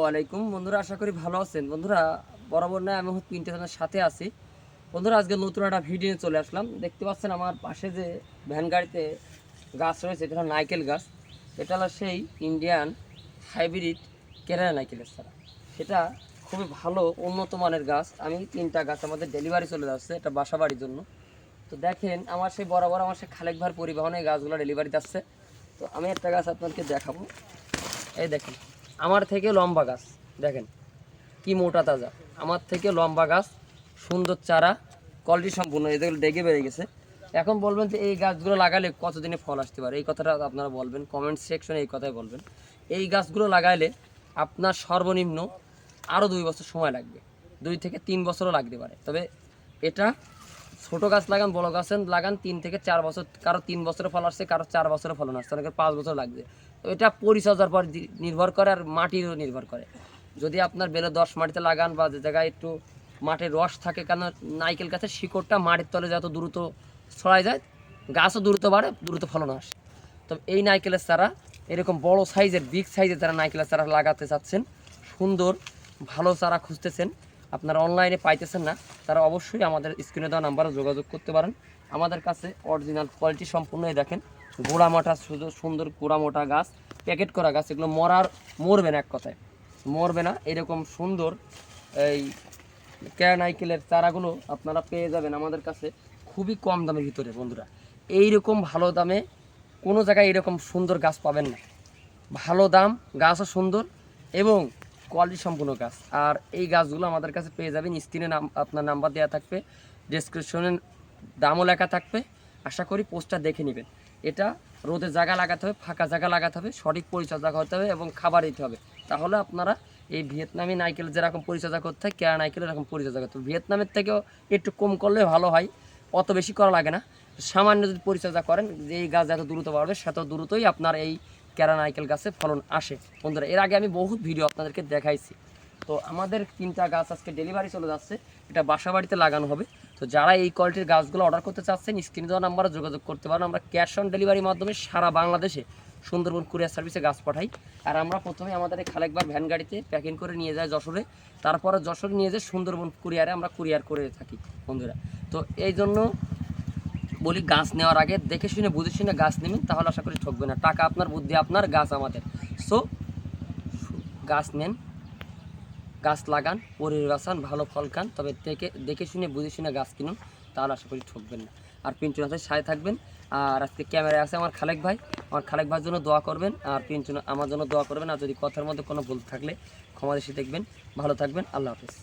ওয়ালাইকুম বন্ধুরা, আশা করি ভালো আছেন। বন্ধুরা, বরাবর না আমি পিন্টার সাথে আছি। বন্ধুরা, আজকে নতুন একটা ভিডিও নিয়ে চলে আসলাম। দেখতে পাচ্ছেন আমার পাশে যে ভ্যান গাড়িতে গাছ রয়েছে, এটা হলো নাইকেল গাছ। এটা হলো সেই ইন্ডিয়ান হাইব্রিড কেরালা নাইকেলের চারা। সেটা খুবই ভালো উন্নত মানের গাছ। আমি 3টা গাছ আমাদের ডেলিভারি চলে যাচ্ছে, এটা বাসা বাড়ির জন্য। তো দেখেন, আমার সেই বরাবর আমার সেই খালেক ভাইয়ের পরিবহনে গাছগুলো ডেলিভারি যাচ্ছে। তো আমি একটা গাছ আপনাদেরকে দেখাবো। এই দেখেন, আমার থেকে লম্বা গাছ, দেখেন কি মোটা তাজা। আমার থেকে লম্বা গাছ, সুন্দর চারা, কোয়ালিটি সম্পূর্ণ। এগুলো ডেকে বেড়ে গেছে। এখন বলবেন যে এই গাছগুলো লাগালে কতদিনে ফল আসতে পারে, এই কথাটা আপনারা বলবেন কমেন্ট সেকশনে, এই কথাই বলবেন। এই গাছগুলো লাগাইলে আপনার সর্বনিম্ন আরও 2 বছর সময় লাগবে, 2 থেকে 3 বছরও লাগতে পারে। তবে এটা ছোটো গাছ লাগান, বড় গাছ লাগান, 3 থেকে 4 বছর, কারো 3 বছরে ফল আসছে, কারো 4 বছরে ফলন আসছে, অনেকের 5 বছর লাগবে। তো এটা পরিচর্যার পর নির্ভর করে, আর মাটিরও নির্ভর করে। যদি আপনার বেলে 10 মাটিতে লাগান, বা যে জায়গায় একটু মাটির রস থাকে, কারণ নাইকেল গাছের শিকড়টা মাটির তলে যত দ্রুত ছড়ায় যায়, গাছও দ্রুত বাড়ে, দ্রুত ফলন আসে। তবে এই নাইকেলের চারা এরকম বড় সাইজের, বিগ সাইজের যারা নাইকেলের চারা লাগাতে চাচ্ছেন, সুন্দর ভালো চারা খুঁজতেছেন, আপনারা অনলাইনে পাইতেছেন না, তারা অবশ্যই আমাদের স্ক্রিনে দেওয়া নাম্বারে যোগাযোগ করতে পারেন। আমাদের কাছে অরিজিনাল কোয়ালিটি সম্পূর্ণ। দেখেন গোড়া মোটা, সুন্দর গোড়া মোটা গাছ, প্যাকেট করা গাছ। এগুলো মরবে না, এক কথায় মরবে না। এরকম সুন্দর এই নাইকেলের চারাগুলো আপনারা পেয়ে যাবেন আমাদের কাছে খুবই কম দামের ভিতরে। বন্ধুরা, এইরকম ভালো দামে কোনো জায়গায় এরকম সুন্দর গাছ পাবেন না। ভালো দাম, গাছও সুন্দর এবং কোয়ালিটি সম্পূর্ণ গাছ। আর এই গাছগুলো আমাদের কাছে পেয়ে যাবেন, স্ক্রিনে আপনার নাম্বার দেওয়া থাকবে, ডেসক্রিপশনে দামও লেখা থাকবে। আশা করি পোস্টটা দেখে নেবেন। এটা রোদে জায়গা লাগাতে হবে, ফাঁকা জায়গা লাগাতে হবে, সঠিক পরিচর্যা করতে হবে এবং খাবার দিতে হবে। তাহলে আপনারা এই ভিয়েতনামি নাইকেল যেরকম পরিচর্যা করতে হয়, কেরা নাইকেল এরকম পরিচর্যা করতে হবে। ভিয়েতনামের থেকেও একটু কম করলে ভালো হয়, অত বেশি করা লাগে না। সামান্য যদি পরিচর্যা করেন, যে এই গাছ যত দ্রুত বাড়বে, সেত দ্রুতই আপনার এই কেরা নাইকেল গাছে ফলন আসে। বন্ধুরা, এর আগে আমি বহুত ভিডিও আপনাদেরকে দেখাইছি। তো আমাদের 3টা গাছ আজকে ডেলিভারি চলে যাচ্ছে, এটা বাসা বাড়িতে লাগানো হবে। তো যারা এই কোয়ালিটির গাছগুলো অর্ডার করতে চাচ্ছেন, স্ক্রিনে দেওয়া নাম্বারে যোগাযোগ করতে পারেন। আমরা ক্যাশ অন ডেলিভারির মাধ্যমে সারা বাংলাদেশে সুন্দরবন কুরিয়ার সার্ভিসে গাছ পাঠাই। আর আমরা প্রথমে আমাদের এই খালেকবার ভ্যান গাড়িতে প্যাকিং করে নিয়ে যাই যশোরে, তারপরে যশোরে নিয়ে যাই সুন্দরবন কুরিয়ারে আমরা কুরিয়ার করে থাকি। বন্ধুরা, তো এই জন্য বলি, গাছ নেওয়ার আগে দেখে শুনে বুঝে শুনে গাছ নেবেন, তাহলে আশা করি ঠকবে না। টাকা আপনার, বুদ্ধি আপনার, গাছ আমাদের। সো গাছ নেন, গাছ লাগান, পরিবেশ বাঁচান, ভালো ফল খান। তবে দেখে শুনে বুঝে শুনে গাছ কিনুন, তাহলে আশা করি ঠকবেন না। আর পিন্টু নাথের সাথে থাকবেন। আর আজকে ক্যামেরায় আছে আমার খালেক ভাই, আমার খালেক ভাইয়ের জন্য দোয়া করবেন, আর পিন্টু আমার জন্য দোয়া করবেন। আর যদি কথার মধ্যে কোনো ভুল থাকলে ক্ষমা দৃষ্টি দেখবেন। ভালো থাকবেন, আল্লাহ হাফেজ।